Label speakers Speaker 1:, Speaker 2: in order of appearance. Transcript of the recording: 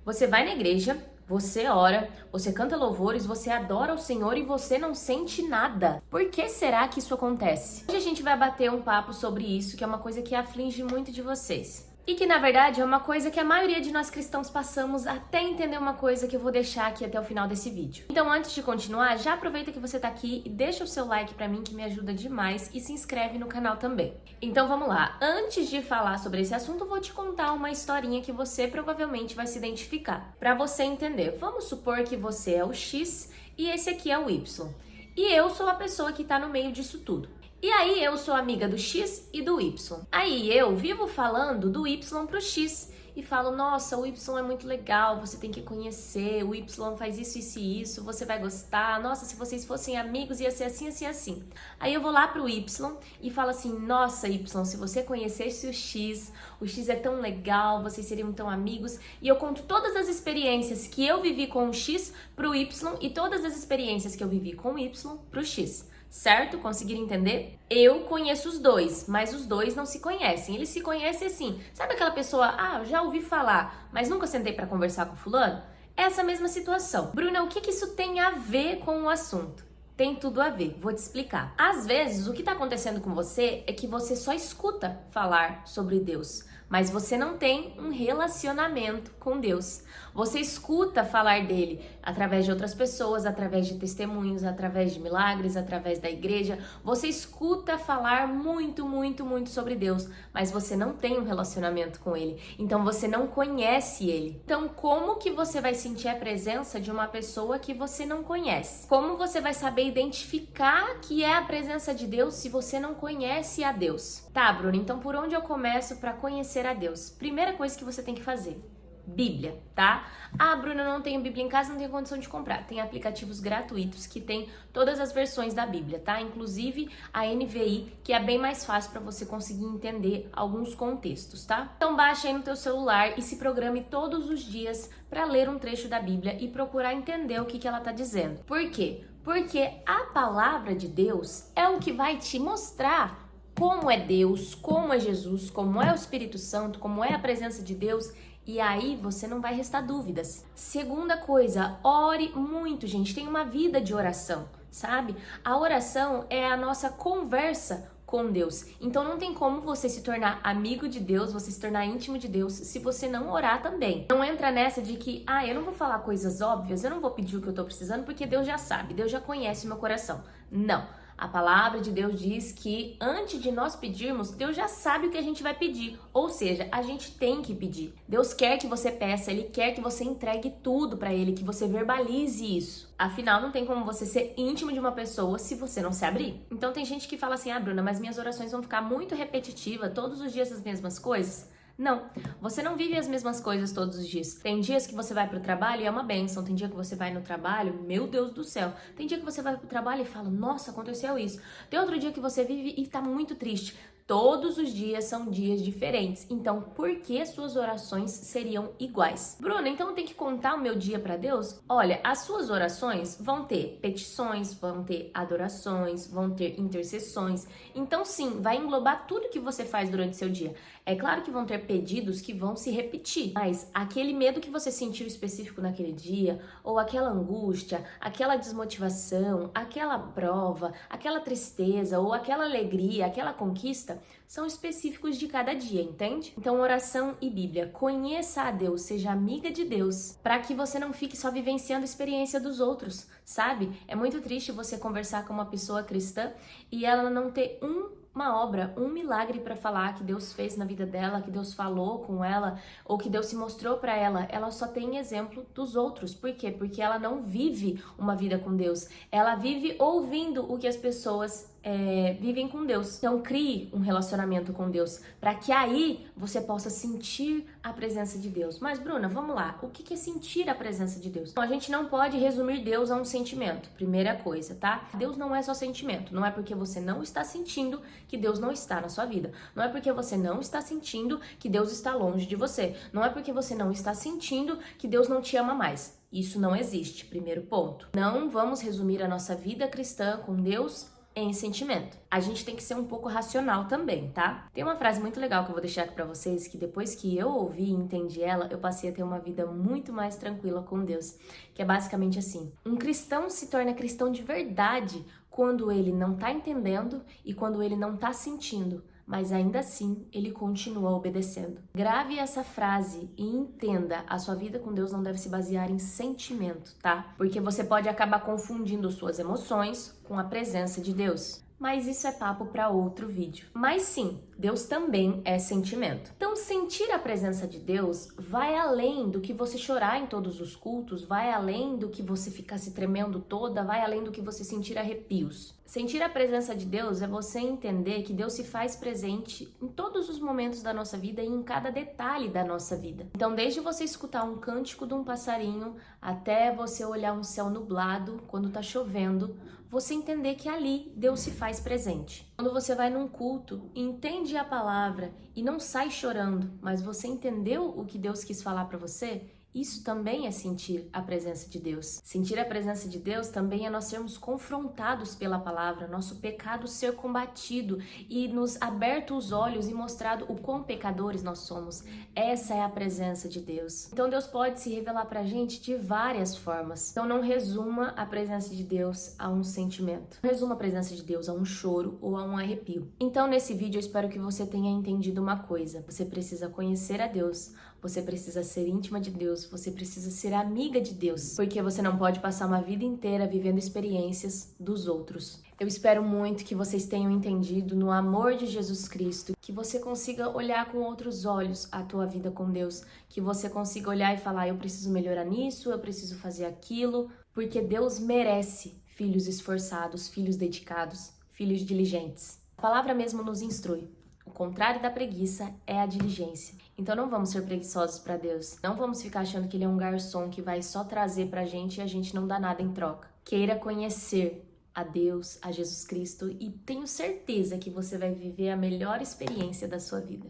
Speaker 1: Você vai na igreja, você ora, você canta louvores, você adora o Senhor e você não sente nada. Por que será que isso acontece? Hoje a gente vai bater um papo sobre isso, que é uma coisa que aflige muito de vocês. E que, na verdade, é uma coisa que a maioria de nós cristãos passamos até entender uma coisa que eu vou deixar aqui até o final desse vídeo. Então, antes de continuar, já aproveita que você tá aqui e deixa o seu like pra mim, que me ajuda demais, e se inscreve no canal também. Então, vamos lá. Antes de falar sobre esse assunto, eu vou te contar uma historinha que você provavelmente vai se identificar. Pra você entender, vamos supor que você é o X e esse aqui é o Y. E eu sou a pessoa que tá no meio disso tudo. E aí eu sou amiga do X e do Y. Aí eu vivo falando do Y pro X e falo, nossa, o Y é muito legal, você tem que conhecer, o Y faz isso, isso e isso, você vai gostar, nossa, se vocês fossem amigos ia ser assim, assim, assim. Aí eu vou lá pro Y e falo assim, nossa, Y, se você conhecesse o X é tão legal, vocês seriam tão amigos. E eu conto todas as experiências que eu vivi com o X pro Y e todas as experiências que eu vivi com o Y pro X. Certo? Conseguiram entender? Eu conheço os dois, mas os dois não se conhecem. Eles se conhecem assim. Sabe aquela pessoa, eu já ouvi falar, mas nunca sentei pra conversar com fulano? Essa mesma situação. Bruna, o que isso tem a ver com o assunto? Tem tudo a ver, vou te explicar. Às vezes, o que tá acontecendo com você é que você só escuta falar sobre Deus, mas você não tem um relacionamento com Deus. Você escuta falar dele através de outras pessoas, através de testemunhos, através de milagres, através da igreja. Você escuta falar muito, muito, muito sobre Deus, mas você não tem um relacionamento com ele. Então você não conhece ele. Então como que você vai sentir a presença de uma pessoa que você não conhece? Como você vai saber identificar que é a presença de Deus se você não conhece a Deus? Tá, Bruna, então por onde eu começo para conhecer a Deus? Primeira coisa que você tem que fazer: Bíblia, tá? Bruna, eu não tenho Bíblia em casa, não tenho condição de comprar. Tem aplicativos gratuitos que tem todas as versões da Bíblia, tá? Inclusive a NVI, que é bem mais fácil para você conseguir entender alguns contextos, tá? Então baixa aí no teu celular e se programe todos os dias para ler um trecho da Bíblia e procurar entender o que ela tá dizendo. Por quê? Porque a palavra de Deus é o que vai te mostrar como é Deus, como é Jesus, como é o Espírito Santo, como é a presença de Deus. E aí você não vai restar dúvidas. Segunda coisa, ore muito, gente. Tem uma vida de oração, sabe? A oração é a nossa conversa com Deus. Então não tem como você se tornar amigo de Deus, você se tornar íntimo de Deus, se você não orar também. Não entra nessa de que, eu não vou falar coisas óbvias, eu não vou pedir o que eu tô precisando, porque Deus já sabe, Deus já conhece o meu coração. Não. A palavra de Deus diz que antes de nós pedirmos, Deus já sabe o que a gente vai pedir. Ou seja, a gente tem que pedir. Deus quer que você peça, Ele quer que você entregue tudo para Ele, que você verbalize isso. Afinal, não tem como você ser íntimo de uma pessoa se você não se abrir. Então tem gente que fala assim, Bruna, mas minhas orações vão ficar muito repetitivas, todos os dias as mesmas coisas. Não, você não vive as mesmas coisas todos os dias. Tem dias que você vai pro trabalho e é uma bênção. Tem dia que você vai no trabalho, meu Deus do céu. Tem dia que você vai pro trabalho e fala, nossa, aconteceu isso. Tem outro dia que você vive e tá muito triste. Todos os dias são dias diferentes. Então, por que suas orações seriam iguais? Bruna, então eu tenho que contar o meu dia para Deus? Olha, as suas orações vão ter petições, vão ter adorações, vão ter intercessões. Então, sim, vai englobar tudo que você faz durante seu dia. É claro que vão ter pedidos que vão se repetir, mas aquele medo que você sentiu específico naquele dia, ou aquela angústia, aquela desmotivação, aquela prova, aquela tristeza, ou aquela alegria, aquela conquista, são específicos de cada dia, entende? Então, oração e Bíblia. Conheça a Deus, seja amiga de Deus, para que você não fique só vivenciando a experiência dos outros, sabe? É muito triste você conversar com uma pessoa cristã e ela não ter uma obra, um milagre para falar que Deus fez na vida dela, que Deus falou com ela, ou que Deus se mostrou para ela. Ela só tem exemplo dos outros. Por quê? Porque ela não vive uma vida com Deus. Ela vive ouvindo o que as pessoas vivem com Deus. Então crie um relacionamento com Deus, para que aí você possa sentir a presença de Deus. Mas Bruna, vamos lá, o que é sentir a presença de Deus? Então, a gente não pode resumir Deus a um sentimento, primeira coisa, tá? Deus não é só sentimento, não é porque você não está sentindo que Deus não está na sua vida, não é porque você não está sentindo que Deus está longe de você, não é porque você não está sentindo que Deus não te ama mais. Isso não existe, primeiro ponto. Não vamos resumir a nossa vida cristã com Deus em sentimento. A gente tem que ser um pouco racional também, tá? Tem uma frase muito legal que eu vou deixar aqui pra vocês, que depois que eu ouvi e entendi ela, eu passei a ter uma vida muito mais tranquila com Deus, que é basicamente assim: um cristão se torna cristão de verdade quando ele não tá entendendo e quando ele não tá sentindo, mas ainda assim ele continua obedecendo. Grave essa frase e entenda: a sua vida com Deus não deve se basear em sentimento, tá? Porque você pode acabar confundindo suas emoções com a presença de Deus. Mas isso é papo para outro vídeo. Mas sim, Deus também é sentimento. Então, sentir a presença de Deus vai além do que você chorar em todos os cultos, vai além do que você ficar se tremendo toda, vai além do que você sentir arrepios. Sentir a presença de Deus é você entender que Deus se faz presente em todos os momentos da nossa vida e em cada detalhe da nossa vida. Então, desde você escutar um cântico de um passarinho até você olhar um céu nublado quando tá chovendo, você entender que ali Deus se faz presente. Quando você vai num culto e entende a palavra e não sai chorando, mas você entendeu o que Deus quis falar para você, isso também é sentir a presença de Deus. Sentir a presença de Deus também é nós sermos confrontados pela palavra, nosso pecado ser combatido e nos aberto os olhos e mostrado o quão pecadores nós somos. Essa é a presença de Deus. Então Deus pode se revelar pra gente de várias formas. Então não resuma a presença de Deus a um sentimento. Não resuma a presença de Deus a um choro ou a um arrepio. Então nesse vídeo eu espero que você tenha entendido uma coisa. Você precisa conhecer a Deus. Você precisa ser íntima de Deus, você precisa ser amiga de Deus, porque você não pode passar uma vida inteira vivendo experiências dos outros. Eu espero muito que vocês tenham entendido no amor de Jesus Cristo, que você consiga olhar com outros olhos a tua vida com Deus, que você consiga olhar e falar: eu preciso melhorar nisso, eu preciso fazer aquilo, porque Deus merece filhos esforçados, filhos dedicados, filhos diligentes. A palavra mesmo nos instrui. O contrário da preguiça é a diligência. Então não vamos ser preguiçosos para Deus. Não vamos ficar achando que Ele é um garçom que vai só trazer pra gente e a gente não dá nada em troca. Queira conhecer a Deus, a Jesus Cristo, e tenho certeza que você vai viver a melhor experiência da sua vida.